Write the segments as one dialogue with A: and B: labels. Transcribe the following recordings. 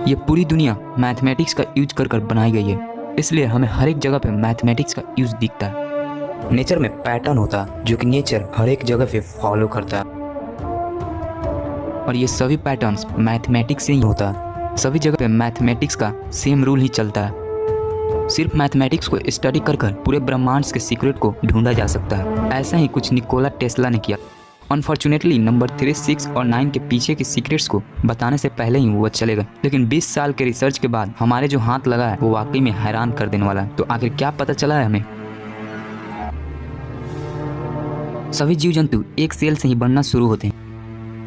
A: ये पूरी दुनिया मैथमेटिक्स का यूज कर बनाई गई है, इसलिए हमें हर एक जगह पे मैथमेटिक्स का यूज दिखता है। नेचर में पैटर्न होता है जो कि नेचर हर एक जगह पे फॉलो करता है, और ये सभी पैटर्न्स मैथमेटिक्स से ही होता है। सभी जगह पे मैथमेटिक्स का सेम रूल ही चलता है। सिर्फ मैथमेटिक्स को स्टडी कर पूरे ब्रह्मांड के सीक्रेट को ढूंढा जा सकता है। ऐसा ही कुछ निकोला टेस्ला ने किया। अनफॉर्चुनेटली नंबर 3, 6 और 9 के पीछे के सीक्रेट्स को बताने से पहले ही वो चले गए, लेकिन 20 साल के रिसर्च के बाद हमारे जो हाथ लगा है वो वाकई में हैरान कर देने वाला है। तो आखिर क्या पता चला है हमें? सभी जीव जंतु एक सेल से ही बनना शुरू होते हैं।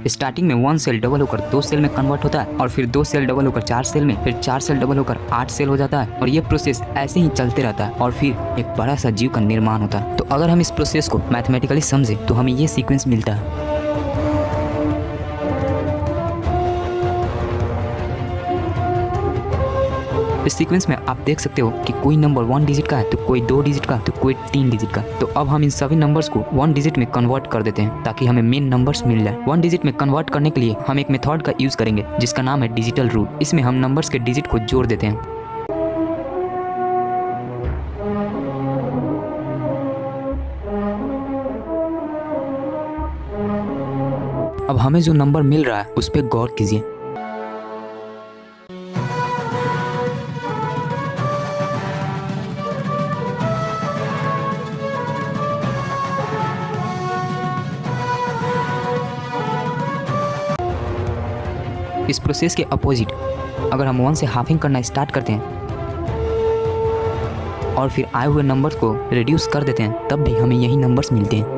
A: स्टार्टिंग में 1 सेल डबल होकर 2 सेल में कन्वर्ट होता है, और फिर 2 सेल डबल होकर 4 सेल में, फिर 4 सेल डबल होकर 8 सेल हो जाता है, और ये प्रोसेस ऐसे ही चलते रहता है, और फिर एक बड़ा सा जीव का निर्माण होता है। तो अगर हम इस प्रोसेस को मैथमेटिकली समझे तो हमें ये सीक्वेंस मिलता है। इस सीक्वेंस में आप देख सकते हो कि कोई नंबर 1 डिजिट का है, तो कोई 2 डिजिट का, तो कोई 3 डिजिट का। तो अब हम इन सभी नंबर्स को 1 डिजिट में कन्वर्ट कर देते हैं ताकि हमें मेन नंबर्स मिल जाए। 1 डिजिट में कन्वर्ट करने के लिए हम एक मेथड का यूज करेंगे जिसका नाम है डिजिटल रूट। इसमें हम नंबर्स के डिजिट को जोड़ देते हैं। अब हमें जो नंबर मिल रहा है उस पर गौर कीजिए। इस प्रोसेस के अपोजिट अगर हम 1 से हाफिंग करना स्टार्ट करते हैं और फिर आए हुए नंबर्स को रिड्यूस कर देते हैं, तब भी हमें यही नंबर्स मिलते हैं।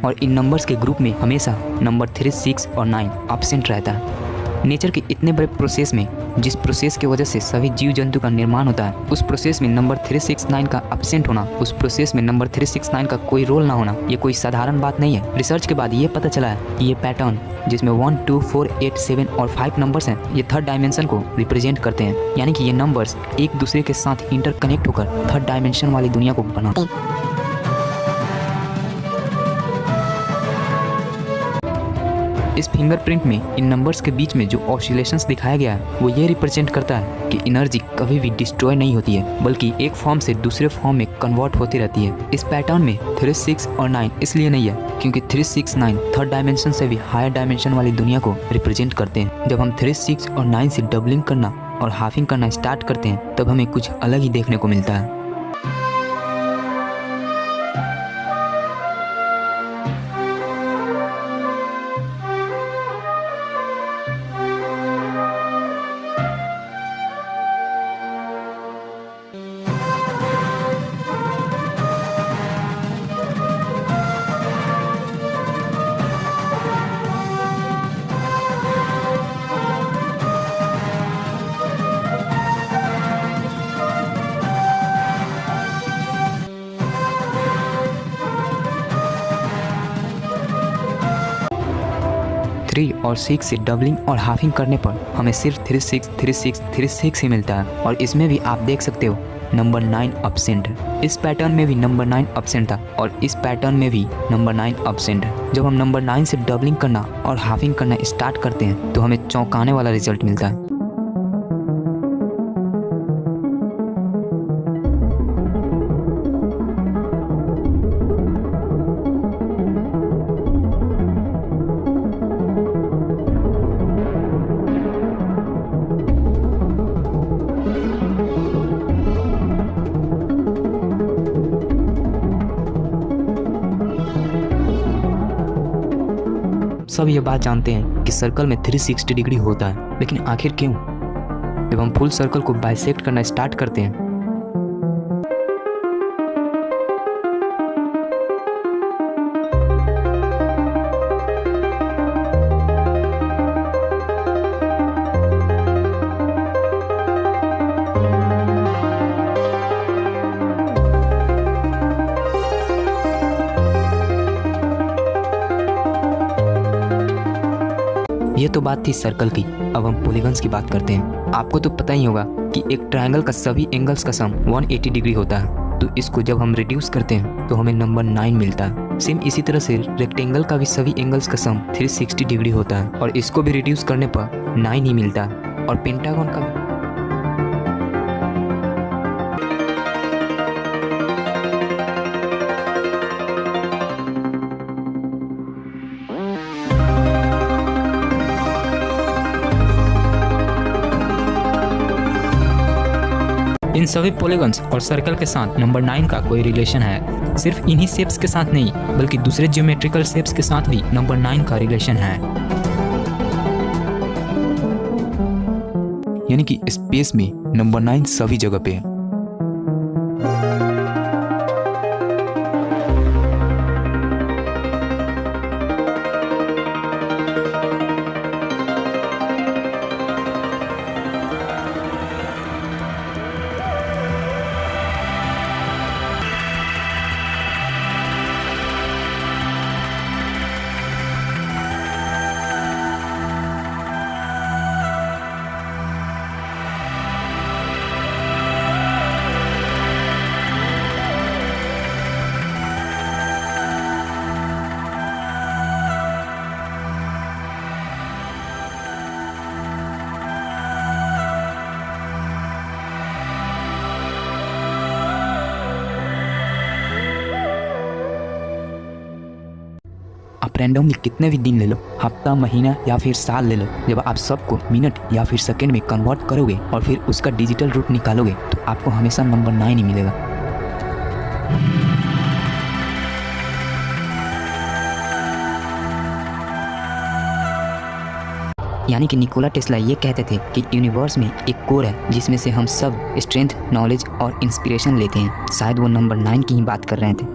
A: और इन नंबर्स के ग्रुप में हमेशा नंबर 3, 6 और 9 एब्सेंट रहता है। नेचर के इतने बड़े प्रोसेस में जिस प्रोसेस की वजह से सभी जीव जंतु का निर्माण होता है, उस प्रोसेस में नंबर 3, 6, 9 का एब्सेंट होना, उस प्रोसेस में नंबर 3, 6, 9 का कोई रोल ना होना, ये कोई साधारण बात नहीं है। रिसर्च के बाद ये पता चला है कि ये पैटर्न जिसमें 1, 2, 4, 8, 7 और 5 नंबर्स हैं, ये थर्ड डायमेंशन को रिप्रेजेंट करते हैं। यानी कि ये नंबर्स एक दूसरे के साथ इंटरकनेक्ट होकर थर्ड डायमेंशन वाली दुनिया को बनाते हैं। इस फिंगरप्रिंट में इन नंबर्स के बीच में जो ऑसिलेशंस दिखाया गया है वो ये रिप्रेजेंट करता है कि एनर्जी कभी भी डिस्ट्रॉय नहीं होती है, बल्कि एक फॉर्म से दूसरे फॉर्म में कन्वर्ट होती रहती है। इस पैटर्न में 3, 6 और 9 इसलिए नहीं है क्योंकि 3, 6, 9 थर्ड डायमेंशन से भी हायर डायमेंशन वाली दुनिया को रिप्रेजेंट करते हैं। जब हम 3, 6 और 9 से डबलिंग करना और हाफिंग करना स्टार्ट करते हैं तब हमें कुछ अलग ही देखने को मिलता है। और 6 से डबलिंग और हाफिंग करने पर हमें सिर्फ 3, 6, 3, 6, 3, 6 ही मिलता है। और इसमें भी आप देख सकते हो नंबर 9 एब्सेंट है। इस पैटर्न में भी नंबर 9 एब्सेंट था और इस पैटर्न में भी नंबर 9 एब्सेंट है। जब हम नंबर 9 से डबलिंग करना और हाफिंग करना स्टार्ट करते हैं तो हमें चौंकाने वाला रिजल्ट मिलता है। सब ये बात जानते हैं कि सर्कल में 360 डिग्री होता है, लेकिन आखिर क्यों? जब हम फुल सर्कल को बाइसेक्ट करना स्टार्ट करते हैं ये तो बात थी सर्कल की। अब हम पॉलीगन्स की बात करते हैं। आपको तो पता ही होगा कि एक ट्रायंगल का सभी एंगल्स का सम 180 डिग्री होता है। तो इसको जब हम रिड्यूस करते हैं तो हमें नंबर 9 मिलता है। सेम इसी तरह से रेक्टेंगल का भी सभी एंगल्स का सम 360 डिग्री होता है और इसको भी रिड्यूस करने पर 9 ही मिलता है। और पेंटागन का भी
B: इन सभी पॉलीगॉन्स और सर्कल के साथ नंबर 9 का कोई रिलेशन है। सिर्फ इन्हीं शेप्स के साथ नहीं बल्कि दूसरे ज्योमेट्रिकल शेप्स के साथ भी नंबर 9 का रिलेशन है।
A: यानी कि स्पेस में नंबर 9 सभी जगह पे है। आप रैंडमली कितने भी दिन ले लो, हफ्ता, महीना या फिर साल ले लो, जब आप सबको मिनट या फिर सेकंड में कन्वर्ट करोगे और फिर उसका डिजिटल रूट निकालोगे तो आपको हमेशा नंबर 9 ही मिलेगा। यानी कि निकोला टेस्ला ये कहते थे कि यूनिवर्स में एक कोर है जिसमें से हम सब स्ट्रेंथ, नॉलेज और इंस्पिरेशन लेते हैं। शायद वो नंबर 9 की ही बात कर रहे थे।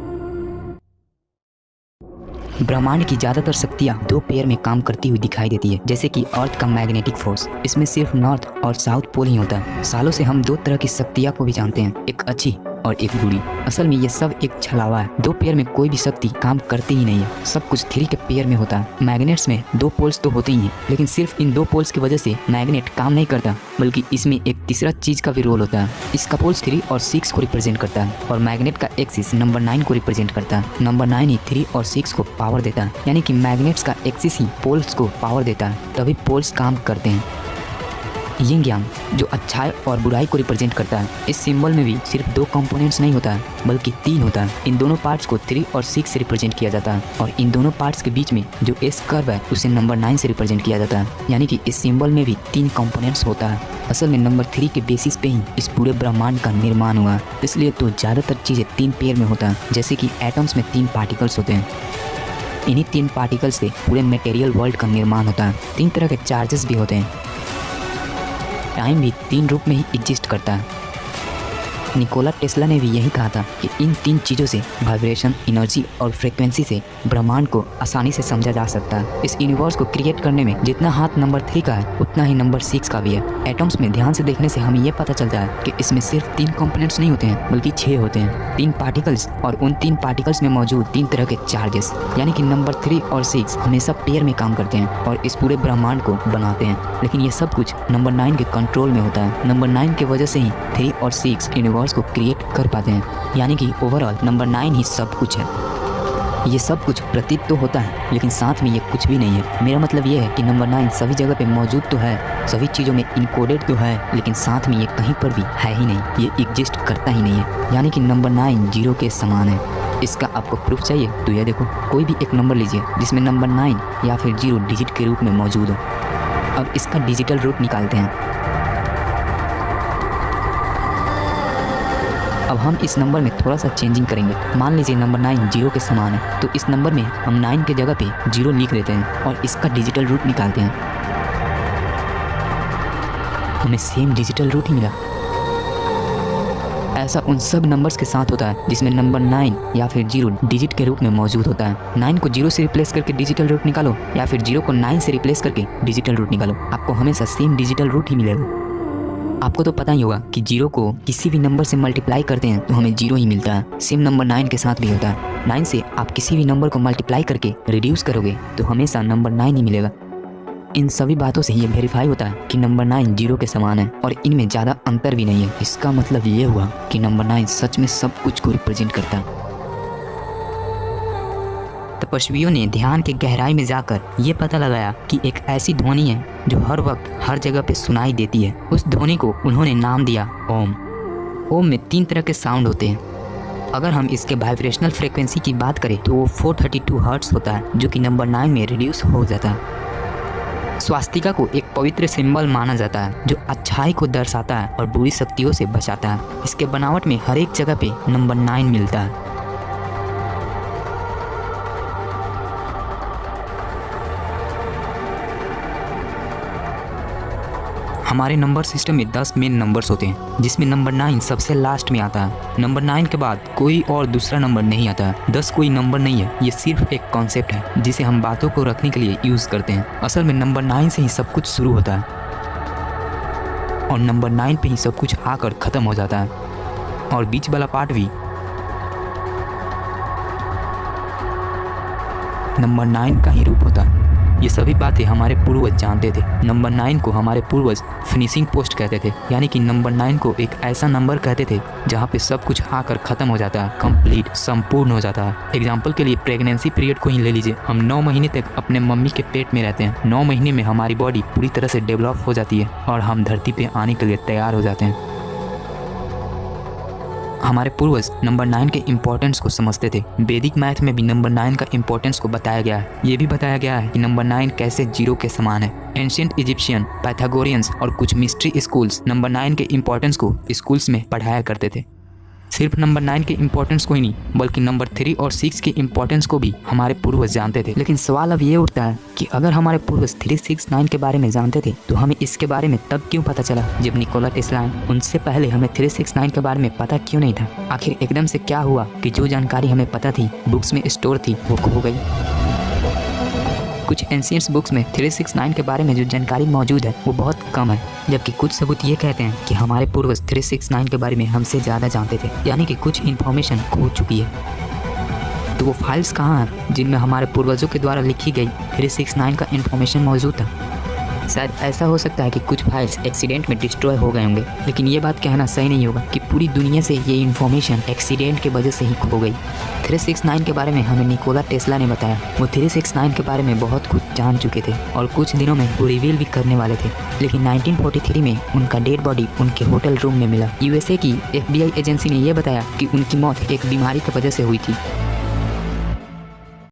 A: ब्रह्मांड की ज़्यादातर शक्तियाँ दो पेयर में काम करती हुई दिखाई देती है, जैसे कि अर्थ का मैग्नेटिक फोर्स। इसमें सिर्फ नॉर्थ और साउथ पोल ही होता है। सालों से हम दो तरह की शक्तियाँ को भी जानते हैं, एक अच्छी और एक बुरी। असल में ये सब एक छलावा है। दो पेयर में कोई भी शक्ति काम करती ही नहीं है, सब कुछ 3 के पेयर में होता है। मैग्नेट्स में 2 पोल्स तो होते ही हैं, लेकिन सिर्फ इन 2 पोल्स की वजह से मैग्नेट काम नहीं करता, बल्कि इसमें एक तीसरा चीज का भी रोल होता है। इसका पोल्स 3 और 6 को रिप्रेजेंट करता है और मैग्नेट का एक्सिस नंबर 9 को रिप्रेजेंट करता है। नंबर 9 ही 3 और 6 को पावर देता है, यानी कि मैग्नेट्स का एक्सिस ही पोल्स को पावर देता है, तभी पोल्स काम करते हैं। यिंग यांग जो अच्छाई और बुराई को रिप्रेजेंट करता है। इस सिंबल में भी सिर्फ 2 कंपोनेंट्स नहीं होता है, बल्कि 3 होता है। इन दोनों पार्ट्स को 3 और 6 से रिप्रेजेंट किया जाता है और इन दोनों पार्ट्स के बीच में जो एस कर्व है उसे नंबर 9 से रिप्रेजेंट किया जाता है। यानी कि इस सिंबल में भी 3 कंपोनेंट्स होता है। असल में नंबर 3 के बेसिस पे ही इस पूरे ब्रह्मांड का निर्माण हुआ है, इसलिए तो ज़्यादातर चीज़ें 3 पेयर में होता है। जैसे कि एटम्स में 3 पार्टिकल्स होते हैं, इन्हीं 3 पार्टिकल्स से पूरे मटेरियल वर्ल्ड का निर्माण होता है। 3 तरह के चार्जेस भी होते हैं। टाइम भी 3 रूप में ही एग्जिस्ट करता है। निकोला टेस्ला ने भी यही कहा था कि इन 3 चीज़ों से वाइब्रेशन, एनर्जी और फ्रीक्वेंसी से ब्रह्मांड को आसानी से समझा जा सकता है। इस यूनिवर्स को क्रिएट करने में जितना हाथ नंबर 3 का है उतना ही नंबर 6 का भी है। एटम्स में ध्यान से देखने से हमें यह पता चलता है कि इसमें सिर्फ 3 कंपोनेंट्स नहीं होते हैं, बल्कि 6 होते हैं। 3 पार्टिकल्स और उन 3 पार्टिकल्स में मौजूद 3 तरह के चार्जेस, यानी कि नंबर 3 और 6 हमेशा पेयर में काम करते हैं और इस पूरे ब्रह्मांड को बनाते हैं। लेकिन ये सब कुछ नंबर 9 के कंट्रोल में होता है। नंबर 9 की वजह से ही 3 और 6 यूनिवर्स को क्रिएट कर पाते हैं। यानी कि ओवरऑल नंबर 9 ही सब कुछ है। ये सब कुछ प्रतीत तो होता है, लेकिन साथ में ये कुछ भी नहीं है। मेरा मतलब ये है कि नंबर 9 सभी जगह पे मौजूद तो है, सभी चीज़ों में इनकोडेड तो है, लेकिन साथ में ये कहीं पर भी है ही नहीं, ये एग्जिस्ट करता ही नहीं है। यानी कि नंबर 9 0 के समान है। इसका आपको प्रूफ चाहिए तो ये देखो, कोई भी एक नंबर लीजिए जिसमें नंबर 9 या फिर 0 डिजिट के रूप में मौजूद हो। अब इसका डिजिटल रूट निकालते हैं। अब हम इस नंबर में थोड़ा सा चेंजिंग करेंगे। मान लीजिए नंबर 9 0 के समान है, तो इस नंबर में हम 9 के जगह पे 0 लिख देते हैं और इसका डिजिटल रूट निकालते हैं। हमें सेम डिजिटल रूट ही मिला। ऐसा उन सब नंबर्स के साथ होता है जिसमें नंबर 9 या फिर 0 डिजिट के रूप में मौजूद होता है। 9 को 0 से रिप्लेस करके डिजिटल रूट निकालो या फिर 0 को 9 से रिप्लेस करके डिजिटल रूट निकालो, आपको हमेशा सेम डिजिटल रूट ही मिलेगा। आपको तो पता ही होगा कि 0 को किसी भी नंबर से मल्टीप्लाई करते हैं तो हमें 0 ही मिलता है। सेम नंबर 9 के साथ भी होता है। 9 से आप किसी भी नंबर को मल्टीप्लाई करके रिड्यूस करोगे तो हमेशा नंबर 9 ही मिलेगा। इन सभी बातों से ये वेरीफाई होता है कि नंबर 9 जीरो के समान है और इनमें ज़्यादा अंतर भी नहीं है। इसका मतलब ये हुआ कि नंबर 9 सच में सब कुछ को रिप्रेजेंट करता है। तपस्वियों ने ध्यान के गहराई में जाकर ये पता लगाया कि एक ऐसी ध्वनि है जो हर वक्त हर जगह पे सुनाई देती है। उस ध्वनि को उन्होंने नाम दिया ओम। ओम में 3 तरह के साउंड होते हैं। अगर हम इसके वाइब्रेशनल फ्रीक्वेंसी की बात करें तो वो 432 हर्ट्ज होता है, जो कि नंबर 9 में रिड्यूस हो जाता है। स्वास्तिका को एक पवित्र सिंबल माना जाता है जो अच्छाई को दर्शाता है और बुरी शक्तियों से बचाता है। इसके बनावट में हर एक जगह पे नंबर 9 मिलता है। हमारे नंबर सिस्टम में 10 मेन नंबर्स होते हैं, जिसमें नंबर 9 सबसे लास्ट में आता है। नंबर 9 के बाद कोई और दूसरा नंबर नहीं आता है। 10 कोई नंबर नहीं है, ये सिर्फ एक कॉन्सेप्ट है जिसे हम बातों को रखने के लिए यूज़ करते हैं। असल में नंबर 9 से ही सब कुछ शुरू होता है और नंबर 9 पे ही सब कुछ आकर ख़त्म हो जाता है, और बीच वाला पार्ट भी नंबर 9 का ही रूप होता है। ये सभी बातें हमारे पूर्वज जानते थे। नंबर 9 को हमारे पूर्वज फिनिशिंग पोस्ट कहते थे, यानी कि नंबर 9 को एक ऐसा नंबर कहते थे जहाँ पे सब कुछ आकर ख़त्म हो जाता है, कंप्लीट, संपूर्ण हो जाता है। एग्जाम्पल के लिए प्रेगनेंसी पीरियड को ही ले लीजिए। हम 9 महीने तक अपने मम्मी के पेट में रहते हैं। 9 महीने में हमारी बॉडी पूरी तरह से डेवलप हो जाती है और हम धरती पे आने के लिए तैयार हो जाते हैं। हमारे पूर्वज नंबर 9 के इम्पोर्टेंस को समझते थे। वैदिक मैथ में भी नंबर 9 का इम्पोर्टेंस को बताया गया है। ये भी बताया गया है कि नंबर 9 कैसे जीरो के समान है। एंशिएंट इजिप्शियन, पाइथागोरियंस और कुछ मिस्ट्री स्कूल्स नंबर 9 के इम्पोर्टेंस को स्कूल्स में पढ़ाया करते थे। सिर्फ नंबर 9 के इम्पोर्टेंस को ही नहीं, बल्कि नंबर 3 और 6 के इम्पोर्टेंस को भी हमारे पूर्वज जानते थे। लेकिन सवाल अब ये उठता है कि अगर हमारे पूर्वज 3, 6, 9 के बारे में जानते थे तो हमें इसके बारे में तब क्यों पता चला जब निकोला टेस्ला आए? उनसे पहले हमें 3, 6, 9 के बारे में पता क्यों नहीं था? आखिर एकदम से क्या हुआ कि जो जानकारी हमें पता थी, बुक्स में स्टोर थी, वो खो गई? कुछ एंशिएंट्स बुक्स में 3, 6, 9 के बारे में जो जानकारी मौजूद है वो बहुत कम है, जबकि कुछ सबूत ये कहते हैं कि हमारे पूर्वज 3, 6, 9 के बारे में हमसे ज़्यादा जानते थे, यानी कि कुछ इन्फॉर्मेशन खो चुकी है। तो वो फाइल्स कहाँ हैं जिनमें हमारे पूर्वजों के द्वारा लिखी गई 3, 6, 9 का इन्फॉर्मेशन मौजूद था? शायद ऐसा हो सकता है कि कुछ फाइल्स एक्सीडेंट में डिस्ट्रॉय हो गए होंगे, लेकिन ये बात कहना सही नहीं होगा कि पूरी दुनिया से ये इन्फॉर्मेशन एक्सीडेंट की वजह से ही खो गई। 3, 6, 9 के बारे में हमें निकोला टेस्ला ने बताया। वो 3, 6, 9 के बारे में बहुत कुछ जान चुके थे और कुछ दिनों में वो रिवील भी करने वाले थे, लेकिन 1943 में उनका डेड बॉडी उनके होटल रूम में मिला। USA की FBI एजेंसी ने यह बताया कि उनकी मौत एक बीमारी की वजह से हुई थी।